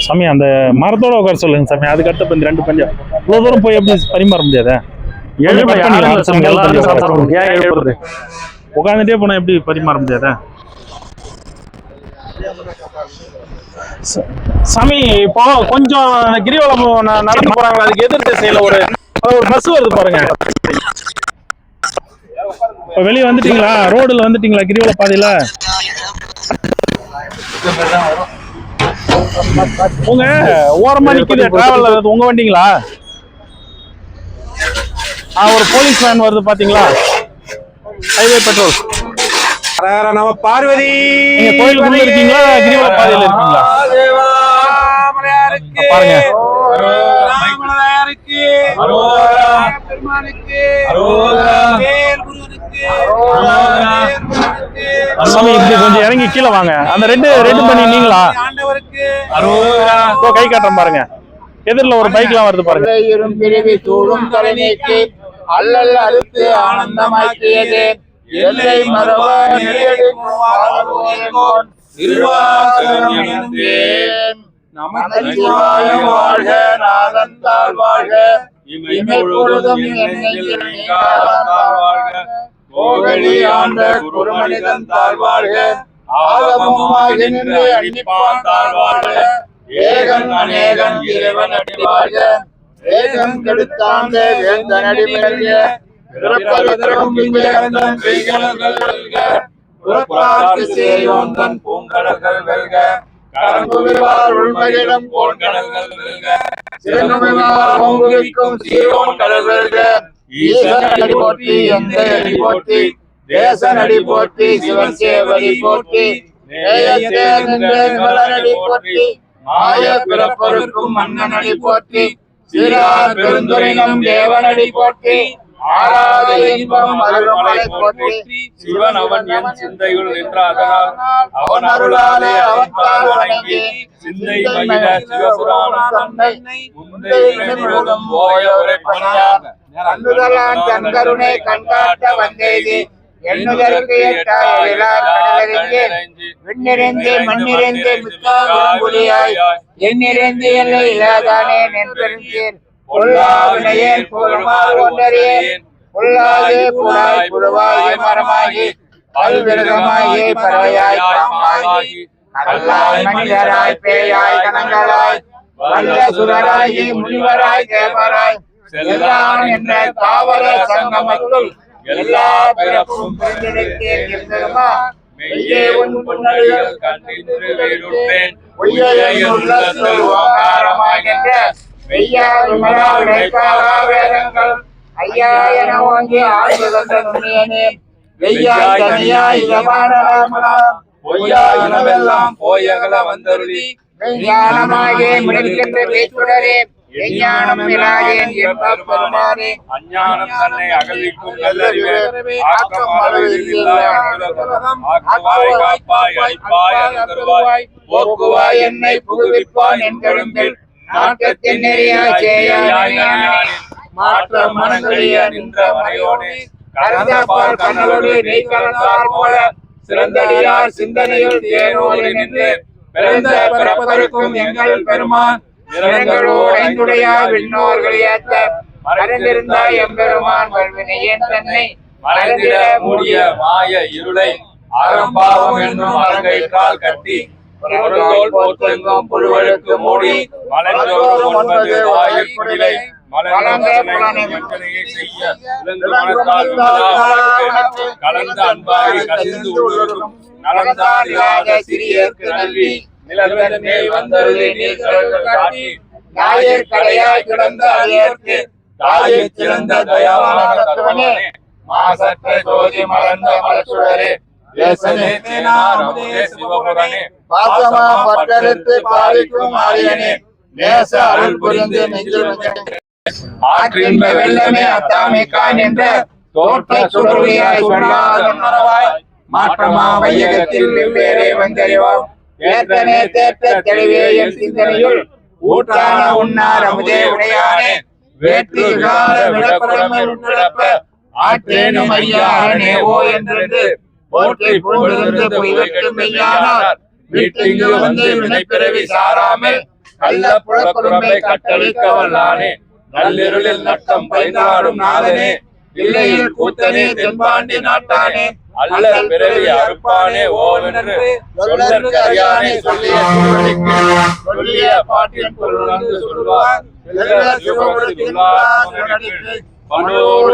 சாமி அந்த மரத்தோட உட்கார சொல்லுங்க சாமி. அதுக்கு அடுத்த இந்த 2 பஞ்சம் இவ்வளவு தூரம் போய் எப்படி பரிமாற முடியாத? உட்காந்துட்டே போனா எப்படி பரிமாற முடியாத? சாமி இப்போ கொஞ்சம் கிரிவலம் நடந்து போறாங்க, அதுக்கு எதிர் திசையில ஒரு பஸ் வருது பாருங்க. இப்ப வெளியே வந்துட்டீங்களா? ரோடுல வந்துட்டீங்களா? கிரிவல பாதையில உங்க ஓரமா நிக்குது டிராவல், உங்க வண்டிங்களா? ஒரு போலீஸ் வேன் வருது பாத்தீங்களா? Highway petrol. நம்ம பார்வதி நீங்க கோயிலுக்குள்ள இருக்கீங்களா? கிரிவல பாதையில இருக்கீங்களா? பாருங்க. சாமி இப்படி கொஞ்சம் இறங்கி கீழே வாங்க. அந்த ரெண்டு பண்ணி நீங்களா? கை காட்டுறேன் பாருங்க. எதிரில் ஒரு பைக்லாம் வருது பாருங்க. அல்லல் அறுத்து ஆனந்தமாக்கியது எல்லை மரபா நமச்சிவாய வாழ்க நாதந்தாள் வாழ்க இமைப்பொழுதும் கோகலி ஆண்ட குருமனிதன் தாழ் வாழ்க ஆகமமாகி நின்று அன்னிப்பான் தாழ் வாழ்க ஏகன் அநேகன் இறைவன் அடி வாழ்க ஏகன் கெடுத்தாண்ட வேந்தன் அடி பெருக பிறப்பருத்தரும் விஞ்ஞானந்தன் பெய்கலங்கள் வெல்க புறப்பார்க்கு சேயோந்தன் பூங்கடல்கள் வெல்க கரங்குவிவார் உள்மகிடம் போன்கடல்கள் வெல்க சிறங்குவிவார் ஓங்குவிக்கும் சீரோன் கடல் வெல்க ஈசன் அடி போற்றி எந்த அடி போற்றி தேசன் அடி போற்றி சிவன் சேவடி போற்றி நேயத்தே நின்றடி போற்றி மாய பிறப்பருக்கும் மன்னன் அடி போற்றி சீரார் பெருந்துரைனம் தேவனடி போற்றி ஆராத இன்பம் அருள்மலை போற்றி சிவன் அவன் என் சிந்தையுள் நின்றாதனால் அவன் அருளாலே அவன் வணங்கி சிந்தை மகிழ சிவபுராணம் தன்னை முந்தை முழுதும் போய உரைப்பனார் கண்ணுதலான் கண்கருணை கண்காட்ட வந்தேதி எண்ணுதற்கு விண்ணிறைந்து மண்ணிறைந்து மிக்காய் எண்ணிறைந்து எல்லை இல்லாதானே நென்பெருந்தேன் பொல்லாவினையேன் புகழ்மாறு ஒன்றறியேன் பொல்லாதே புலாய் புழுவாகி மரமாகி பல்விருகமாகி பறவையாய் பாம்பாகி கல்லாய் மனிதராய் பேயாய் கணங்களாய் வல்ல சுரராகி முனிவராய் தேவராய் செல்லான் என்ற தாவர சங்கமத்துள் எல்லா பிறப்பும் பிரிந்திருக்கேன் என்பதுமா மெய்யே உன் புன்னடிகள் கண்டின்று வீடுற்றேன் பொய்யையின் உள்ளத்தில் ஓங்காரமாகின்ற மெய்யால் மலாவிடைக்காரா வேதங்கள் ஐயா என ஓங்கி ஆழ்ந்த நுண்ணியனே வெய்யாய் தனியாய் இதமானலாம் பொய்யாய் இனவெல்லாம் போயகல வந்தருளி மெய்ஞானமாகவே முடிக்கின்ற பேச்சுடரே ஞானம் இராயேன் என்பர் பெருமானே அஞ்ஞானம் தன்னை அகழ்விக்கும் நல்லறிவே ஆக்கம் அளவில்லா ஆக்குவாய் காப்பாய் அழிப்பாய் அருள்வாய் போக்குவாய் என்னை புகுவிப்பான் என் கழும்பில் நாட்டத்தின் நெறியாய் சேயாய் மாற்ற மனங்களிய நின்ற மறையோனே கரந்தாப்பால் கண்ணலோடு நெய் கலந்தார் போல சிறந்தடியார் சிந்தனையுள் தேனோடு நின்று பிறந்த பிறப்பதற்கும் எங்கள் பெருமான் நிறங்களோடைந்துடையார் விண்ணோர்கள் ஏத்த மறைந்திருந்த எம்பெருமான் வல்வினையேன் தன்னை மறைந்திட மூடிய மாய இருளை அறம்பாவம் என்னும் அரங்கைக்கால் கட்டி பொருள்தோல் போற்றெங்கும் புழுவழுக்கு மூடி மலர்ந்தோறும் 9 வாயுக்குடிலை கலந்த அன்பாரி கசிந்து உள்ளும் நலந்தான் இல்லாத சிறியர்க்கு நல்வி நிலவன் மேல் வந்தருளி நீர் காட்டி நாயர் கடையாய் கிடந்த அழியர்க்கு தாயைச் சிறந்த தயாவான தத்துவனே மாசற்ற ஜோதி மலர்ந்த மலச்சுடரே தேசனே தேனாரமுதே சிவபுரனே பாசமா பற்றறுத்து பாலிக்கும் ஆரியனே நேச அருள் புரிந்து நெஞ்சில் ஆற்றின்ப வெள்ளமே அத்தாமிக்கான் என்ற தோற்ற சுடர்வியாய் சொல்லாதவாய் மாற்றமா வையகத்தில் வெவ்வேறே வந்தறிவாம் ஏற்றனே தேற்ற தெளிவே என் சிந்தனையுள் ஊற்றான உண்ணார் அமுதே உடையானே வேற்று கால விடப்படமை உட்கிடப்ப ஆற்றேனும் ஐயா அரணே ஓ என்றென்று போற்றி புகழ்ந்து பொய்கட்டு மெய்யானார் வீட்டிங்கு வந்து வினைப்பிறவி சாராமல் கள்ள புலக்குறும்பை கட்டளிக்க வல்லானே நள்ளிருளில் நட்டம் பயனாடும் நாதனே இல்லையில் கூத்தனே தென்பாண்டி நாட்டானே அல்லல் பிறவி அறுப்பானே ஓவென்று சொல்லற்கு அறியானே சொல்லிய திருவடிக்கு சொல்லிய பாட்டின் பொருள் வந்து சொல்வார் பண்டோடு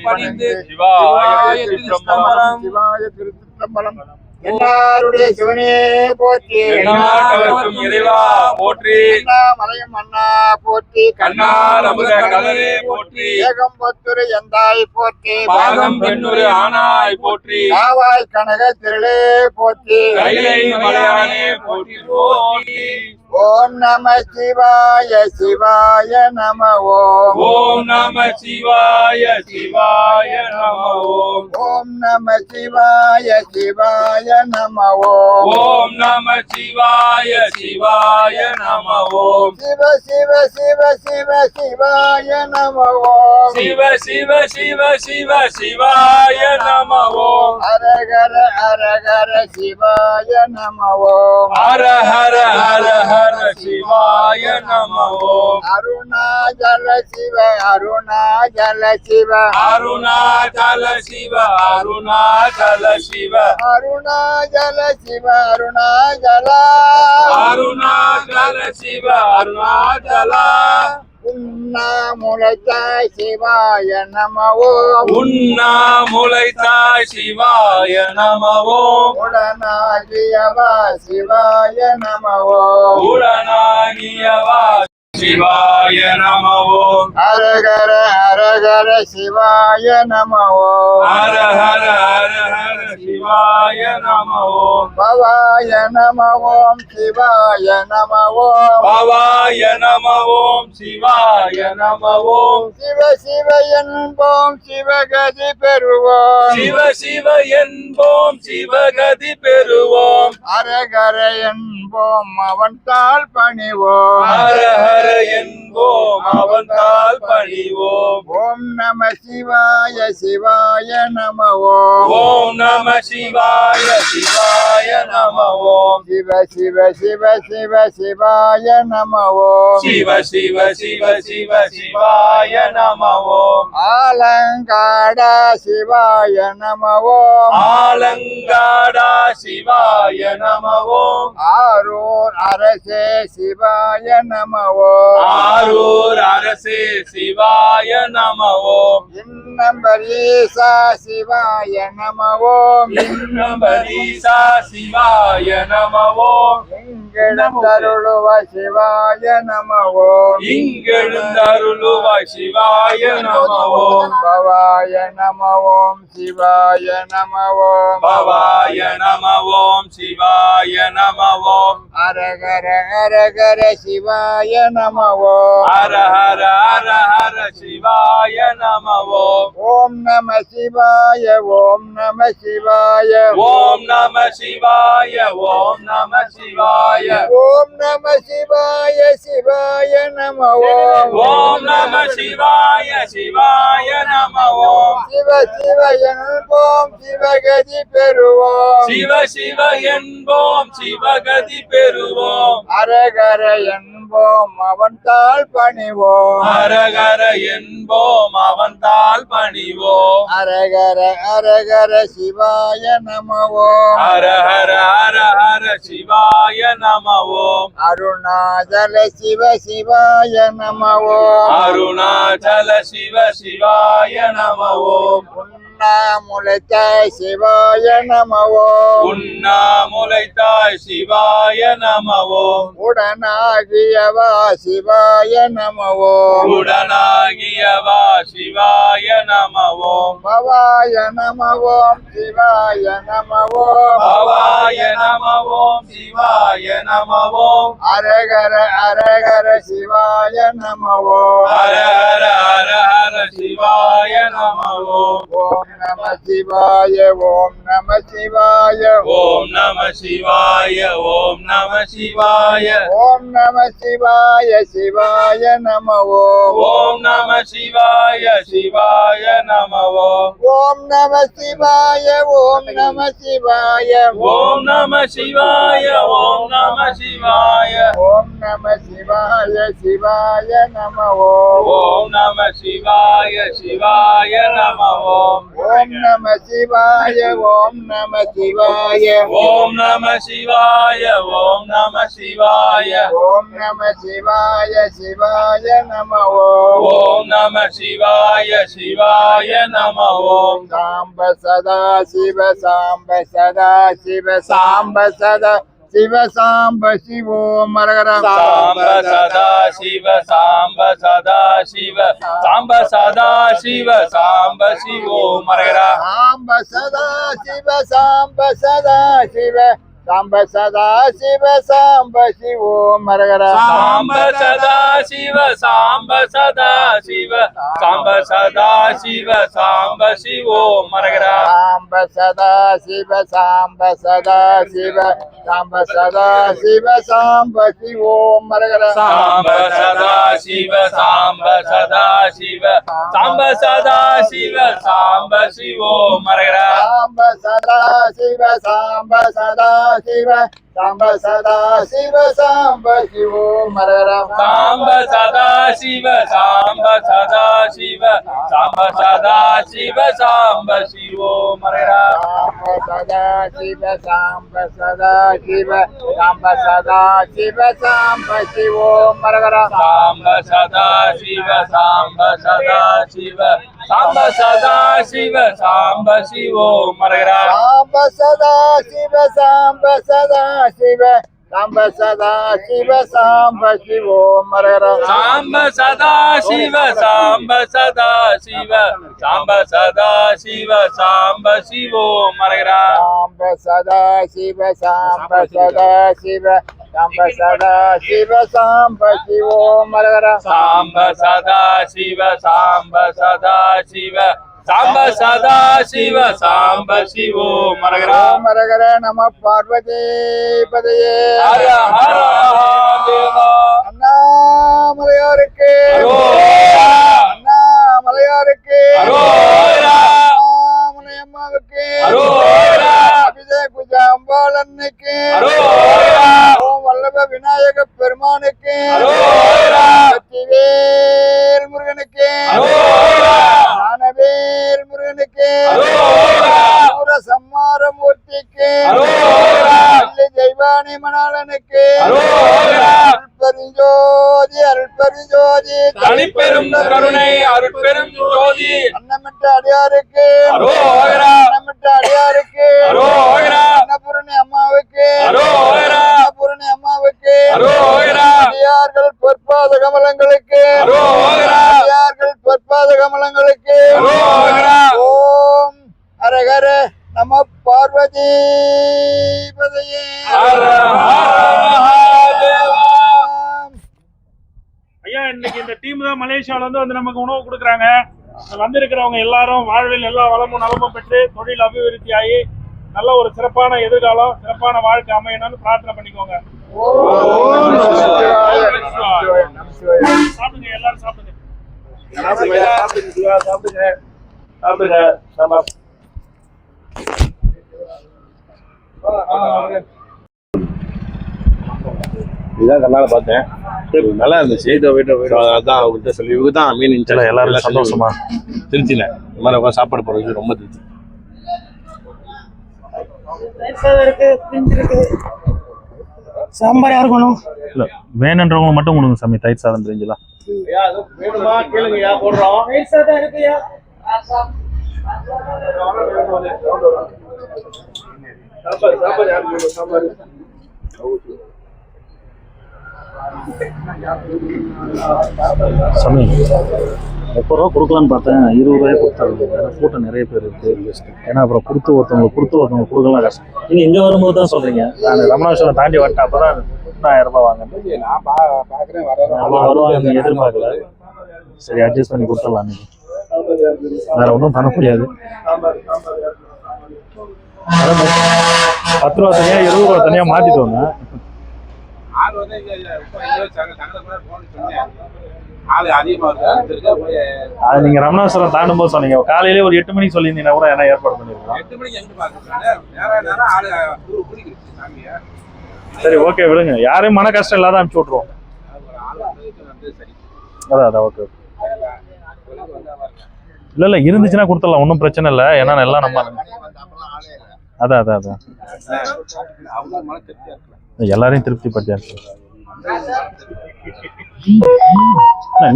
பணிந்து சிவாய திருச்சிற்றம்பலம் சிவாய திருச்சிற்றம்பலம். எல்லாருடைய சிவனே போற்றி, எந்நாட்டவர்க்கும் இறைவா போற்றி, மலையும் மன்னா போற்றி, கண்ணால் அமுத கடலே போற்றி, ஏகம்பத்துரு எந்தாய் போற்றி, பாகம் பெண்ணுரு ஆனாய் போற்றி, காவாய் கனக திரளே போற்றி, கைலை மலையானே போற்றி போற்றி. ஓம் நம சிவாய சிவாய நம ஓம். ஓம் நம சிவாய சிவாய நம ஓம். ஓம் நம சிவாய சிவாய நம ஓம். ஓம் நம சிவாய சிவாய நம ஓம். சிவ சிவ சிவ சிவ சிவாய நம ஓம். சிவ சிவ சிவ சிவ சிவாய நம ஓம். ஹரஹர ஹரஹர சிவாய நம ஓம். ஹர ஹர ஹர ஹர சிவாய நம ஓம். அருணாச்சல சிவ அருணாச்சல சிவ அருணாச்சல சிவ அருணாச்சல சிவ அருணாச்சல சிவ அருணாச்சல அருணாச்சல சிவ அருணாச்சல உண்ணாமுலைத்தாய் சிவாய நம ஓம். உண்ணாமுலைத்தாய் சிவாய நம ஓம். உடனாகியவா சிவாய நம ஓம். உடனாகியவா சிவாய நம ஓம். ஹரஹர ஹரஹர சிவாய நம ஓம். ஹர ஹர ஹர ஹர சிவாய நம ஓம். பவாய நம ஓம் சிவாய நம ஓம். பவாய நம ஓம் சிவாய நம ஓம். சிவ சிவ என்போம் சிவகதி பெறுவோம். சிவ சிவ என்போம் சிவகதி பெறுவோம். ஹரஹர என்போம் அவன் தாள் பணிவோம். ஹர ஹர என்போம் அவன் தாள் பணிவோம். ஓம் நம சிவாய சிவாய நம ஓம். ஓம் நம சிவாய சிவாய நம ஓம். சிவ சிவ சிவ சிவ சிவாய நம ஓம். சிவ சிவ சிவ சிவ சிவாய நம ஓம். ஆலங்காடா சிவாய நம ஓம். ஆலங்காடா சிவாய நம ஓம். ஆரூர் அரசே சிவாய நம ஓம். ஆரூர் அரசே சிவாய நம ஓம். இன்னம்பரீசா சிவாய நம ஓம். இன்னம்பரீசா சிவாய நம ஓம். இங்கிடந்தருளுவ சிவாய நம ஓம். இங்கெழுந்தருளுவாய் சிவாய நம ஓம். பவாய நம ஓம் சிவாய நம ஓம். பவாய நம ஓம் சிவாய நம ஓம். ஹரஹர ஹரஹர சிவாய நம ஓம். ஹர ஹர ஹர ஹர சிவாய நம ஓம். ஓம் நம சிவாய ஓம் நம சிவாய ஓம் நம சிவாய ஓம் நம சிவாய ஓம் நம சிவாய சிவாய நம ஓம். ஓம் நம சிவாய சிவாய நம ஓம். சிவ சிவ என்போம் சிவகதி பெறுவோம். சிவ சிவ என்போம் சிவகதி பெறுவோம். ஹரஹர என்போம் அவன் தாள் பணிவோம். ஹரஹர என்போம் அவன் தாள் பணிவோம். ஹரஹர ஹரஹர சிவாய நம ஓம். ஹர ஹர ஹர ஹர சிவாய நம ஓம். அருணாச்சல சிவ சிவாய நம ஓம். அருணாச்சல சிவ சிவாய நம ஓம். உண்ணாமுலைத்தாய் சிவாய நம ஓம். உண்ணாமுலைத்தாய் சிவாய நம ஓம். உடனாகியவா சிவாய நம ஓம். உடனாகியவா சிவாய நம ஓம். பவாய நம ஓம் சிவாய நம ஓம். பவாய நம ஓம் சிவாய நம ஓம். ஹரஹர ஹரஹர சிவாய நம ஓம். ஹர ஹர ஹர ஹர சிவாய நம ஓம். ஓம் நம சிவாய ஓம் நம சிவாய ஓம் நம சிவாய ஓம் நம சிவாய ஓம் நம சிவாய சிவாய நம ஓம் ஓம் நம சிவாய சிவாய நம ஓம் ஓம் நம சிவாய ஓம் நம சிவாய ஓம் நம சிவாய ஓம் நம சிவாய ஓம் நம சிவாய சிவாய நம ஓம் ஓம் நம சிவாய சிவாய நம ஓம் ஓம் நம சிவாய ஓம் நம சிவாய ஓம் நம சிவாய ஓம் நம சிவாய ஓம் நம சிவாய சிவாய நம ஓம் ஓம் நம சிவாய சிவாய நம ஓம் சாம்ப சதா சிவ சாம்ப சதா சிவ சாம்ப சதா சிவ சாம்ப சிவோ மரகர சாம்ப சதா சிவ சாம்ப சதா சிவ சாம்ப சதா சிவ சாம்ப சிவோ மரகரா சாம்ப சதா சிவ சாம்ப சதா சிவ சாம்ப சதா சிவ சாம்ப சிவோ மரகர சாம்ப சதா சிவ சாம்ப சதா சிவ சாம்ப சதா சிவ சாம்ப சிவோ மரகரா சாம்ப சதா சிவ சாம்ப சதா சிவ சாம்ப சதா சிவ சாம்ப சிவோ மரகர சாம்ப சதா சிவ சாம்ப சதா சிவ சாம்ப சதா சிவ சாம்ப சிவோ மரகரா சாம்ப சதா சிவ சாம்ப சதா சிவ சாம்ப சதா சிவ சாம்ப சிவோ மரகர சாம்ப சதா சிவ சாம்ப சதா சிவ சாம்ப சதா சிவ சாம்ப சிவோ மரகரா சாம்ப சதா சிவ சாம்ப சதா சிவ சாம்ப சதா சிவ சாம்ப சிவோ மரகர சாம்ப சதா சிவ சாம்ப சதா சிவ சாம்ப சதா சிவ சாம்ப சிவோ மரகரா சாம்ப சதா சிவ சாம்ப சதா சிவ சாம்ப சதா சிவ சாம்ப சிவோ மரகர சாம்ப சதா சிவ சாம்ப சதா சிவ சாம்ப சதா சிவ சாம்ப சிவோ மரகரா சாம்ப சதா சிவ சாம்ப சதா சிவ சாம்ப சதா சிவ சாம்ப சிவோ மரகர சாம்ப சதா சிவ சாம்ப சதா சிவ சாம்ப சதா சிவ சாம்ப சிவோ மரகரா மரகர நம பார்வதி பதையே ஹர ஹர மகாதேவா அண்ணாமலையாருக்கு அரோகரா அண்ணாமலையாருக்கு அரோகரா அண்ணாமலையம்மாவுக்கு அரோகரா அபிஷேக அம்பாள் அன்னைக்கு அரோகரா ஓம் வல்லப விநாயக பெருமானுக்கு அரோகரா வெற்றிவேல் முருகனுக்கு அரோகரா ஞானவேல் முருகனுக்கு அரோகரா சூர சம்மார மூர்த்திக்கு அரோகரா வள்ளி தெய்வானி மணாளனுக்கு அரோகரா அருட்பெருஞ்சோதி அருட்பெருஞ்சோதி தனிப்பெரும் கருணை அருட்பெரும் ஜோதி அன்னமிட்ட அடியாருக்கு அரோகரா அன்னமிட்ட அடியாருக்கு அரோகரா அன்னபூரணி அம்மாவுக்கு அரோகரா அன்னபூரணி அம்மாவுக்கு அரோகரா அடியார்கள் பொற்பாத கமலங்களுக்கு அரோகரா அடியார்கள் பொற்பாத கமலங்களுக்கு அரோகரா ஓம் அரகர நம பார்வதி பதையே ஹர ஹர மகாதேவா ஐயா இன்னைக்கு இந்த டீம் தான் மலேசியால வந்து நமக்கு உணவு கொடுக்குறாங்க. வந்திருக்கிறவங்க எல்லாரும் வாழ்வில் எல்லா வளமும் நலமும் பெற்று தொழில் அபிவிருத்தி ஆகி நல்ல ஒரு சிறப்பான எதிர்காலம் சிறப்பான வாழ்க்கை அமையணும்னு பிரார்த்தனை பண்ணிக்கோங்க. சாப்பிடுங்க, எல்லாரும் சாப்பிடுங்க. இதுதான் கண்ணால பார்த்தேன், நல்லா இருந்துச்சு. அதான் அவங்கள்ட்ட சொல்லி இவங்க தான் மீன் இன்சார்ஜ். எல்லாரும் சந்தோஷமா திருச்சியில் இந்த மாதிரி உட்காந்து சாப்பாடு போடுறது ரொம்ப திருச்சி. சாம்பார் யாருக்கு வேணும்? இல்ல வேணுன்றவங்க மட்டும் கொடுங்க சாமி. தயிர் சாதம் பிரிஞ்சுலாம் வேணுமா கேளுங்கய்யா, போடுறோம். சாமி 30 ரூபா கொடுக்கலான்னு பார்த்தேன், 20 ரூபாய் கொடுத்தாங்க. கூட்டம் நிறைய பேர் இருக்கு. ஏன்னா அப்புறம் கொடுத்து ஒருத்தவங்க கொடுக்கலாம் கஷ்டம். நீங்க இங்க வரும்போது தான் சொல்றீங்க. நான் ரமணாஸ்வரம் தாண்டி வந்துட்டேன், அப்பதான் 1000 ரூபாய் வாங்க வருவாங்க, எதிர்பார்க்கல. சரி அட்ஜஸ்ட் பண்ணி கொடுத்துடலாம். நீங்க வேற ஒன்றும் பண்ண முடியாது. 10 ரூபா தனியா 20 ரூபா தனியா மாத்திட்டு வாங்க. அது நீங்க ரமணாசுரம் தாண்டும் போது சொன்னீங்க. காலையிலே ஒரு 8 மணிக்கு சொல்லியிருந்தீங்கன்னா கூட என்ன ஏற்பாடு பண்ணிருக்கோம். சரி ஓகே விடுங்க, யாரையும் மன கஷ்டம் இல்லாத அனுப்பிச்சு விட்ருவோம். அதான் ஓகே. இல்ல இருந்துச்சுன்னா கொடுத்துடலாம், ஒன்றும் பிரச்சனை இல்லை. ஏன்னா எல்லாம் நம்ம அதான் எல்லாரையும் திருப்தி பட்டியா.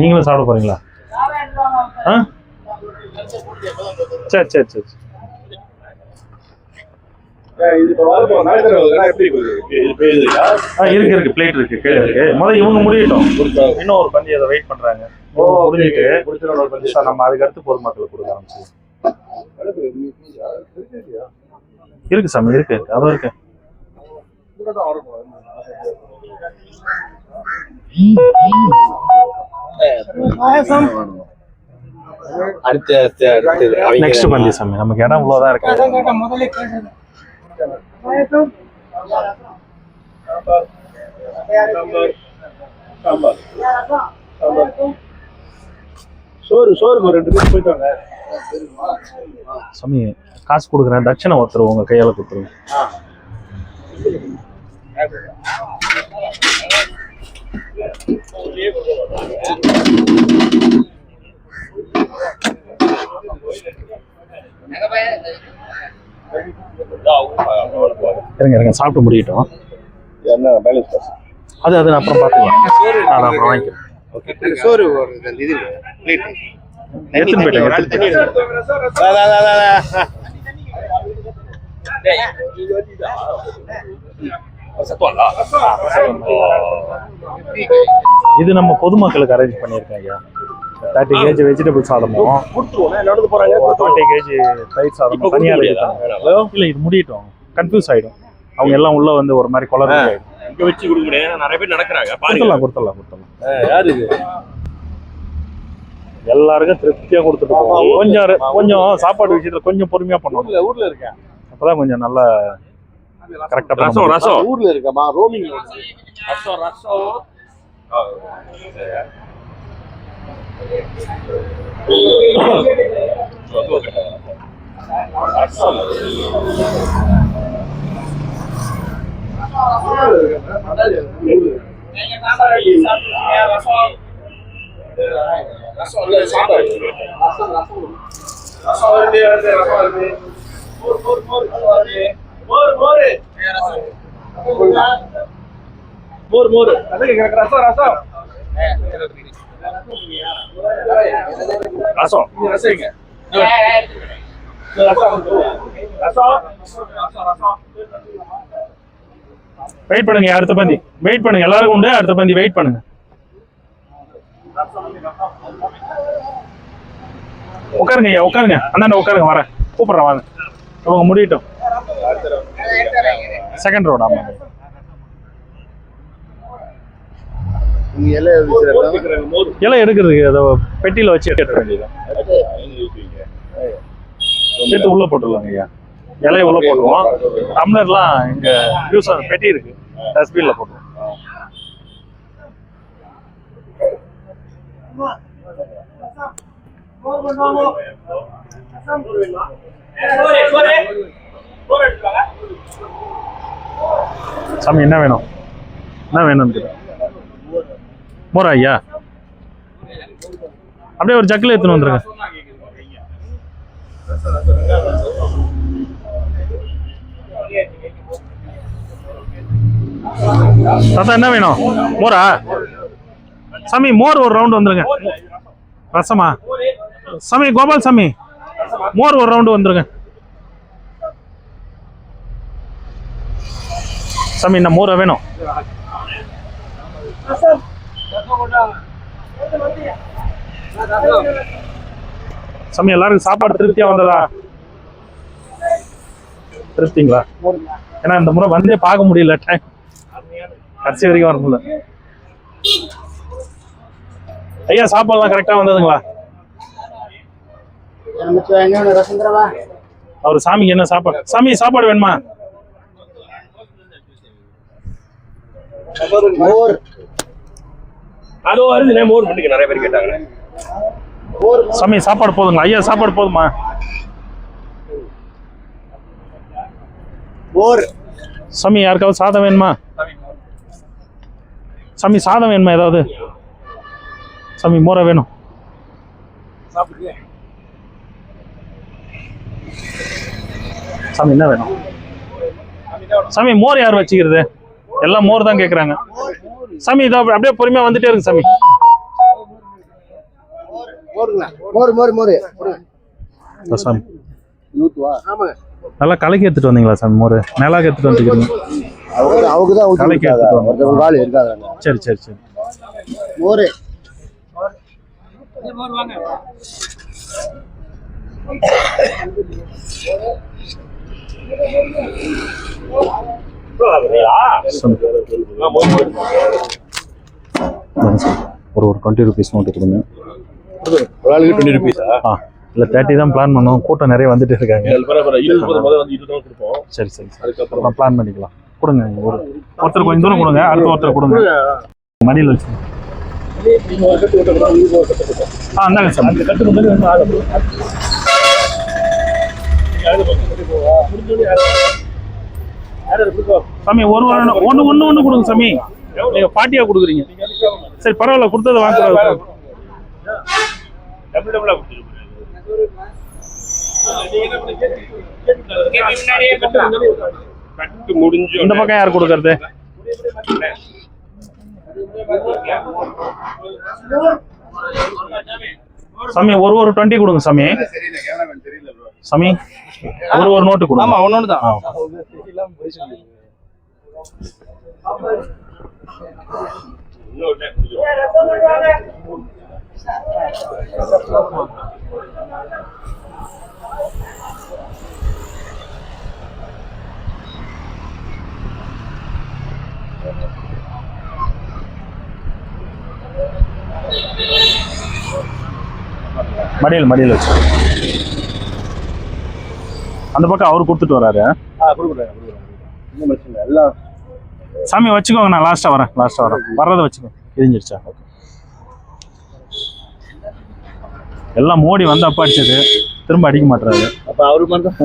நீங்களும் சாப்பிட போறீங்களா? சரி இருக்கு பிளேட் இருக்கு, கீழே இருக்கு. முதல்ல இவங்க முடியட்டும், இன்னும் ஒரு பந்தி அதை வெயிட் பண்றாங்க. முடிஞ்சிட்டு நம்ம அதுக்கு அடுத்து பொதுமக்களுக்கு கொடுக்க ஆரம்பிச்சு. இருக்கு சாமி, இருக்கு, அதுவும் இருக்கு. நெக்ஸ்ட் பந்தி சாமி, நமக்கு இடம் இவ்வளவுதான் இருக்கு. சோறு 2 பேர் போயிட்டு வாங்க சாமி. காசு கொடுக்குறேன், தட்சணை ஒருத்தர் உங்க கையால கொடுத்துருவோம். இருங்க சாப்பிட்டு முடியட்டும். அது அப்புறம் பார்த்துக்கலாம், நான் அப்புறம் வாங்கிக்கிறேன். சோறு எடுத்துட்டு போயிட்டேன். இது நம்ம பொதுமக்களுக்கு அரேஞ்ச் பண்ணியிருக்கேன் ஐயா. 30 kg வெஜிடபிள் சாதமும் 20 kg தயிர் சாதமும் தனியா இல்ல. இது முடியட்டும், கன்ஃபியூஸ் ஆயிடும். அவங்க எல்லாம் உள்ள வந்து ஒரு மாதிரி குழந்தை ஆயிடும். இங்க வச்சு கொடுக்க முடியாது, நிறைய பேர் நடக்கிறாங்க. கொடுத்துடலாம். யாரு இது? எல்லாருக்கும் திருப்தியா கொடுத்துட்டு போவோம். கொஞ்சம் சாப்பாடு விஷயத்துல கொஞ்சம் பொறுமையா பண்ணுவோம். ஊர்ல இருக்கேன், அப்பதான் கொஞ்சம் நல்லா கரெக்டா. ரசம் ஊர்ல இருக்கமா, ரோமிங்ல ரசம் வெயிட் பண்ணுங்க, அடுத்த பந்தி வெயிட் பண்ணுங்க. எல்லாருக்கும் உண்டு, அடுத்த பந்தி வெயிட் பண்ணுங்க. உட்காருங்க ஐயா, உட்காருங்க. அண்ணா உட்காருங்க, வரேன், கூப்பிடுறேன் வாங்க. அவங்க முடியட்டும். Second road. ஆமா, இலை எடுக்கிறதுக்கு அதை பெட்டியில வச்சு எடுக்க வேண்டியதான். சேர்த்து உள்ள போட்டுடலாங்க ஐயா. இலையை உள்ள போட்டுருவோம். டம்ளர்லாம் இங்க யூஸ் பெட்டி இருக்கு, டஸ்ட்பின்ல போட்டுருவோம். சாமி என்ன வேணும்? என்ன வேணும்னு மோரா ஐயா, அப்படியே ஒரு ஜக்கில் எடுத்துன்னு வந்துருங்க. தாத்தா என்ன வேணும்? மோரா? சாமி மோர் ஒரு ரவுண்ட் வந்துருங்க. ரசமா? சாமி கோபால் சாமி மோர் ஒரு ரவுண்டு வந்துருங்க. சாமி என்ன மோரா வேணும்? சாமி எல்லாருக்கும் சாப்பாடு திருப்தியா வந்ததா? திருப்திங்களா? ஏன்னா இந்த முறை வந்தே பார்க்க முடியல, டைம் கடைசி வரைக்கும் வர முடியல. ஐயா சாப்பாடுலாம் கரெக்டா வந்ததுங்களா? அவர் சாமிக்கு என்ன சாப்பாடு? சாமி சாப்பாடு வேணுமா? மோர் அதோ வருது மோர் பண்ணிக்க நிறைய பேர் கேட்டாங்க. சாமி சாப்பாடு போதுங்களா? ஐயா சாப்பாடு போதுமா? மோர். சாமி யாருக்காவது சாதம் வேணுமா? சாமி சாதம் வேணுமா ஏதாவது? சாமி மோரை வேணும். சாமி என்ன வேணும்? சாமி மோர் யார் வச்சுக்கிறது? எல்லாம் மோர் தான் கேட்குறாங்க. சாமி இதோ அப்படியே பொறுமையா வந்துட்டே இருக்கு சாமி. மோர் மோர் மோர் சாமி நல்லா கலக்கி எடுத்துட்டு வந்தீங்களா சாமி? மோர் நல்லா எடுத்துட்டு வந்துக்கிறீங்க. அவங்க தான் கலக்கி எடுத்துட்டு ஒருத்தவங்க ஆள் இருக்காங்க. சரி சரி சரி. மோர் ஒரு 20 rupees நோட்டு கொடுங்க. ஒரு ஆளுக்கு 20 rupees. இல்லை 30 தான் பிளான் பண்ணோம். கூட்டம் நிறைய வந்துட்டு இருக்காங்க. சரி சரி அதுக்கப்புறம் பிளான் பண்ணிக்கலாம். கொடுங்க ஒருத்தர் கொஞ்சம் தூரம் கொடுங்க. அடுத்த ஒருத்தர் கொடுங்க. மடியில் வச்சு இந்தாங்க சார். சாமி ஒன்று கொடுங்க சாமி. நீங்க பாட்டியா கொடுக்குறீங்க. சரி பரவாயில்ல, கொடுத்ததை வாங்க. இந்த பக்கம் யார் கொடுக்கறது? சாமி ஒரு 20 கொடுங்க சாமி. சாமி ஒரு நோட்டு கொடுங்க. ஆமா ஒன்னொன்னு தான். மடியில் வச்சு அந்த பக்கம் அவரு கொடுத்துட்டு வராரு. சாமி வச்சுக்கோங்க. நான் லாஸ்டா வரேன். வர்றதை வச்சுக்கோங்க. கிழிஞ்சிருச்சா? எல்லாம் மோடி வந்து அப்பா அடிச்சது. திரும்ப அடிக்க மாட்டாரு. அப்ப அவரு மட்டும்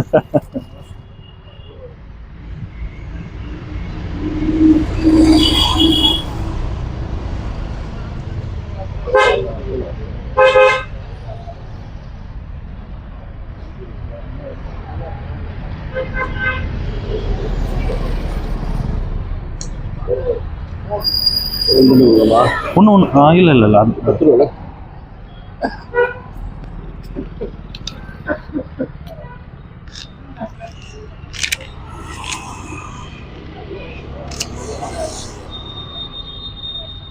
ஒன்று இல்லை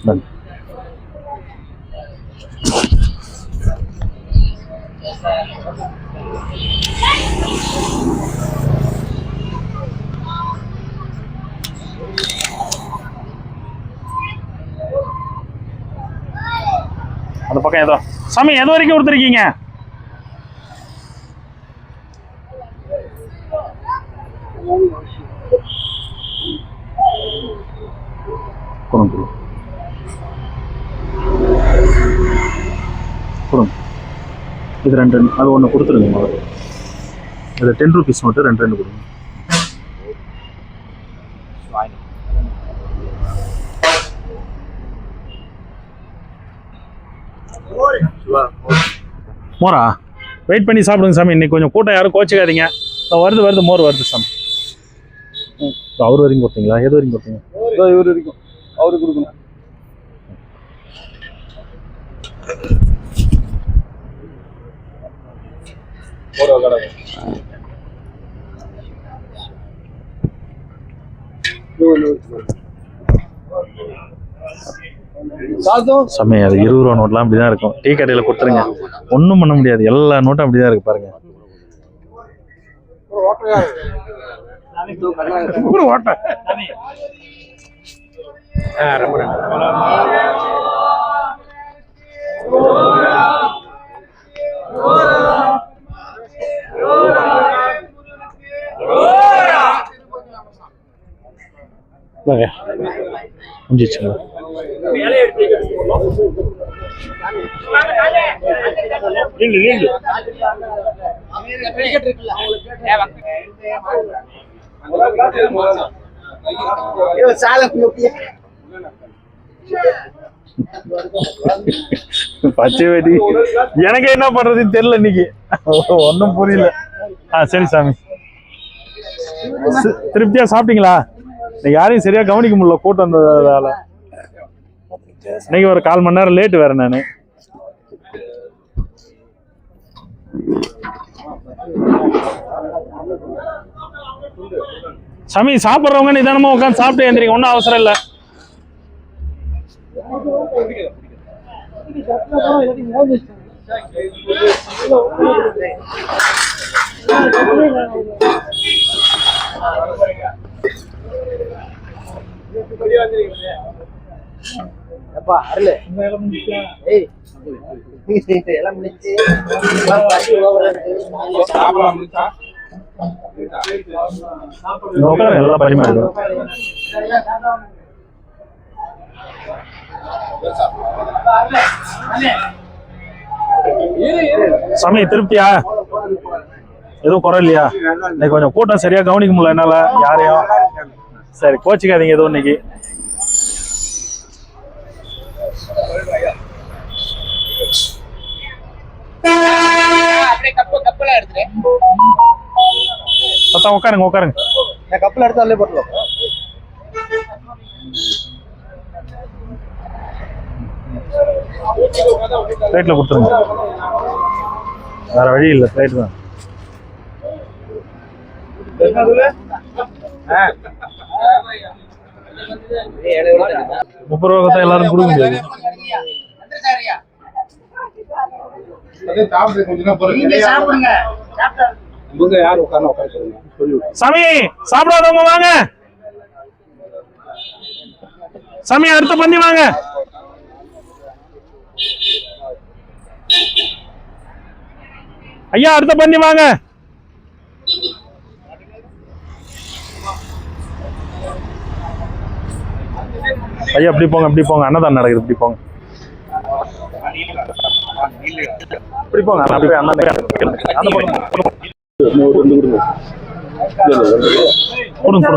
அது அந்த பக்கம் ஏதோ சாமி எது வரைக்கும் கொடுத்துருக்கீங்க? கொடுங்க. இது 2 அது ஒன்று கொடுத்துருங்க. முதல்ல இது 10 rupees நோட்டு 2 கொடுங்க. மோரா வெயிட் பண்ணி சாப்பிடுங்க சாமி. இன்னைக்கு கொஞ்சம் கூட்டம், யாரும் கோச்சிக்காதீங்க. வருது மோர் வருது சாமி. அவர் வரைக்கும் கொடுத்தீங்களா? எது வரைக்கும் கொடுத்தீங்க? இவர் வரைக்கும் அவரு கொடுக்கணும். சாமி அது 20 ரூபா நோட்லாம் அப்படிதான் இருக்கும். டீ கடையில் கொடுத்துருங்க. ஒன்றும் பண்ண முடியாது. எல்லா நோட்டும் அப்படிதான் இருக்கு பாருங்க. முடிஞ்சிச்சுங்க. பச்சை வெடி எனக்கு என்ன பண்றதுன்னு தெரியல இன்னைக்கு, ஒன்றும் புரியல. சரி சாமி, திருப்தியா சாப்பிட்டீங்களா? யாரையும் சரியா கவனிக்க முடியல, கூட்டம் வந்ததால. இன்னைக்கு ஒரு 1/4 மணி நேரம் லேட்டு வேற நானு. சாமி, சாப்பிட்றவங்க நிதானமா உட்காந்து சாப்பிட்டு எழுந்திரிங்க, ஒன்றும் அவசரம் இல்லை. எல்லாம் பரிமாறிடும். சாமி, திருப்தியா? எதுவும் குறை இல்லையா? இன்னைக்கு கொஞ்சம் கூட்டம் சரியா கவனிக்க முடியல என்னால யாரையும். சரி, கோச்சிக்காதீங்க எதுவும் இன்னைக்கு. உட்காருங்க உட்காருங்க. கப்பல் எடுத்து அதிலே போட்டுருவோம். பிளேட்ல கொடுத்துருங்க, வேற வழி இல்லை, பிளேட் தான். ₹30 எல்லாரும் கொடுக்க முடியாது. சாமி, சாப்பிடாதவங்க வாங்க. சாமி, அடுத்த பந்தி வாங்க. ஐயா, அடுத்த பந்தி வாங்க. ஐயா, அப்படி போங்க, அப்படி போங்க, அன்னதானம் நடக்குது, இப்படி போங்க, இப்படி போங்க. அப்படியே அண்ணன் கொடுங்க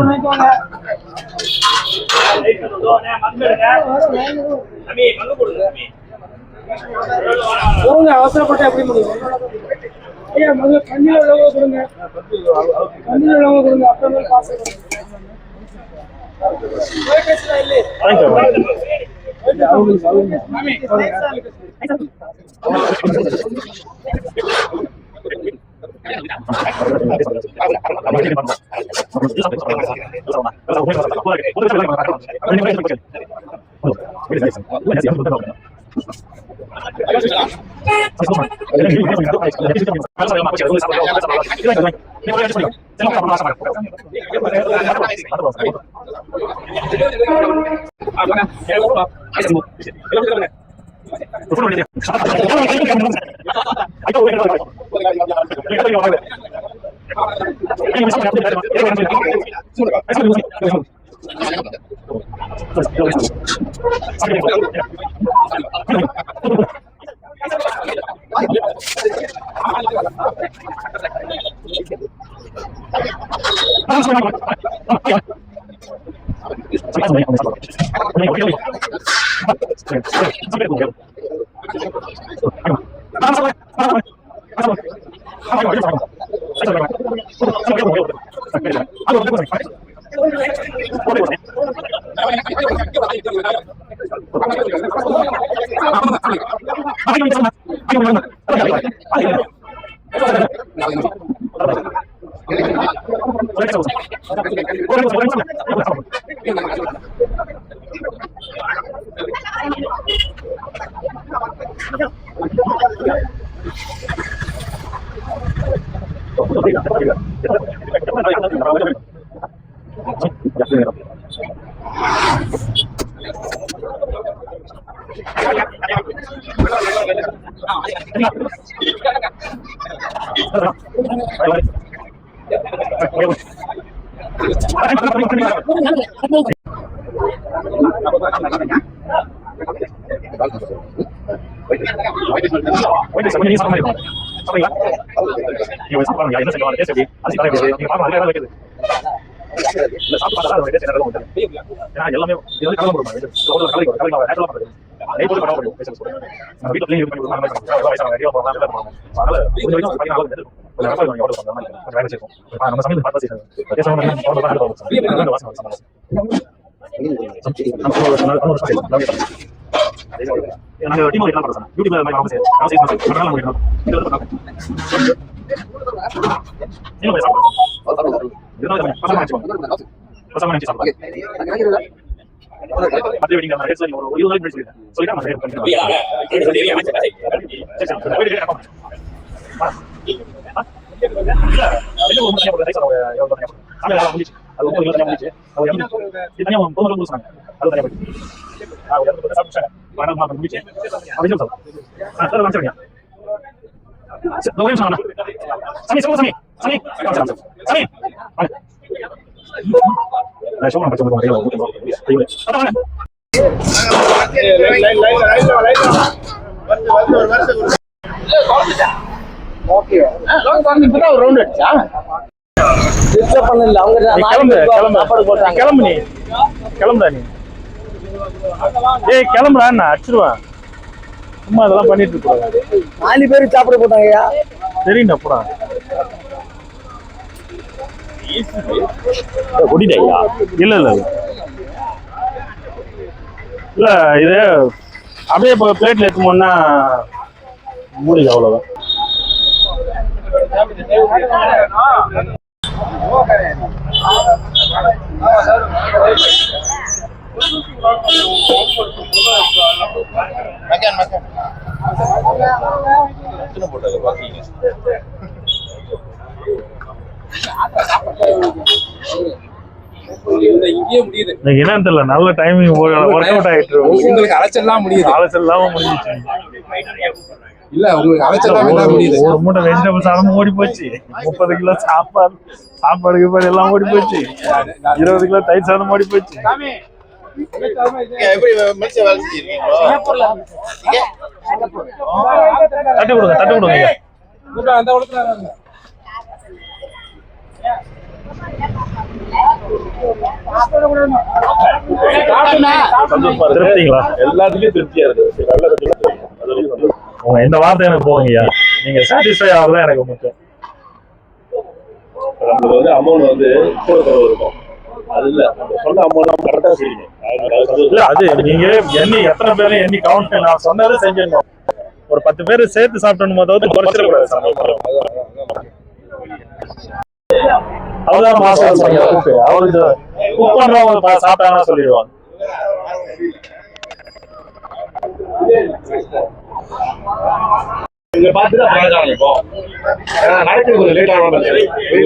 கொடுங்க. அவசரப்பட்டு எப்படி முடியும்? ஐயா, முதல்ல கண்ணில உள்ளவங்க கொடுங்க, கண்ணில உள்ளவங்க கொடுங்க, அப்புறமே காசு ரவுண்ட் அடிச்சா பண்ணல அவங்க சாப்பாடு போட்டாங்க. கிளம்பு நீ கிளம்புடா நீ. ஏய் கிளம்புடா நான் அடிச்சிருவேன். சும்மா அதெல்லாம் பண்ணிட்டு இருக்கூடாது. 4 பேர் சாப்பிட போட்டாங்கய்யா. சரிங்கடா போடா. குடிடையா? இல்ல இல்ல இல்ல இது அப்படியே இப்போ பிளேட்ல எடுத்துமோன்னா மூடிக்கு அவ்வளவுதான். என்னன்னு தெரியல, நல்ல டைமிங் ஒர்க் அவுட் ஆயிட்டு உங்களுக்கு அலைச்சல்லாம் முடியுது. அலைச்சல் இல்லாம முடிஞ்சிச்சு. இல்ல உங்களுக்கு அலைச்சல்லாம் முடியுது. ஒரு மூட்டை வெஜிடபிள்ஸ் சாதம் ஓடி போச்சு. 30 கிலோ சாப்பாடு எல்லாம் ஓடி போச்சு. 20 கிலோ தயிர் சாதம் ஓடி போச்சு. தட்டு கொடுங்க. திருப்திங்களா? எல்லாத்துலயும் திருப்தியா இருக்கு. உங்க இந்த வார்த்தை எனக்கு போதுங்கய்யா. நீங்க சாட்டிஸ்ஃபை ஆகுதான் எனக்கு முக்கியம். நம்மளுக்கு வந்து அமௌண்ட் வந்து கூட குறைவு இருக்கும். அது இல்ல சொன்ன அமௌண்ட் நம்ம கரெக்டா செய்யணும். இல்ல அது நீங்க எத்தனை பேரும் எண்ணி கவுண்ட் நான் சொன்னதை செஞ்சிடணும். ஒரு 10 பேர் சேர்த்து சாப்பிடணும் போது குறைச்சிடக்கூடாது. அவர்தான் மாஸ்டர் சொன்னாரு. அவருக்கு குக் பண்றவங்க சாப்பிட்டாங்கன்னா சொல்லிடுவாங்க. இங்க பாத்துதான் பழகாங்க. இப்போ நடக்கிறது கொஞ்சம் லேட் ஆகும்.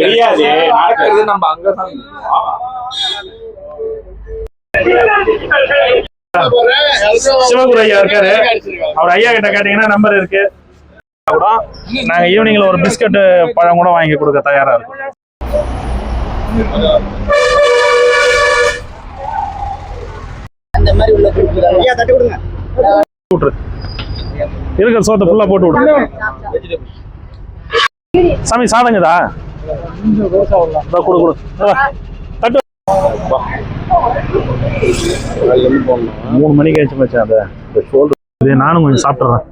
தெரியாது நடக்கிறது நம்ம அங்கதான். சிவகுரு ஐயா இருக்காரு. அவர் ஐயா கிட்ட கேட்டீங்கன்னா நம்பர் இருக்கு. நாங்க ஈவினிங்ல ஒரு பிஸ்கட் பழம் கூட வாங்கி கொடுக்க தயாரா இருக்கும். அந்த மாதிரி உள்ள ஐயா தட்டி கொடுங்க. இருக்கிற சோத்தை ஃபுல்லா போட்டு விடு. சாமி சாதங்கதா கொடு தட்டு. 3 மணிக்கு ஆச்சு மச்சான். அந்த ஷோல்டர் நானும் கொஞ்சம் சாப்பிட்றேன்.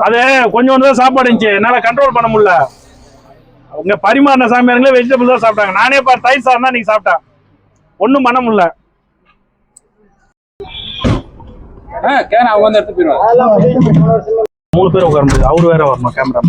அது கொஞ்சம் தான் சாப்பாடு இருந்துச்சு. என்னால கண்ட்ரோல் பண்ண முடியல. உங்க பரிமாறின சாமியாருங்களே வெஜிடபிள் தான் சாப்பிட்டாங்க. நானே தயிர் சாதம் தான் நீங்க சாப்பிட்டேன். ஒன்னும் பண்ண முடியல. அவங்க வந்து எடுத்து போயிடுவாங்க. 3 பேர் உட்கார முடியாது. அவரு வேற வரணும் கேமரா.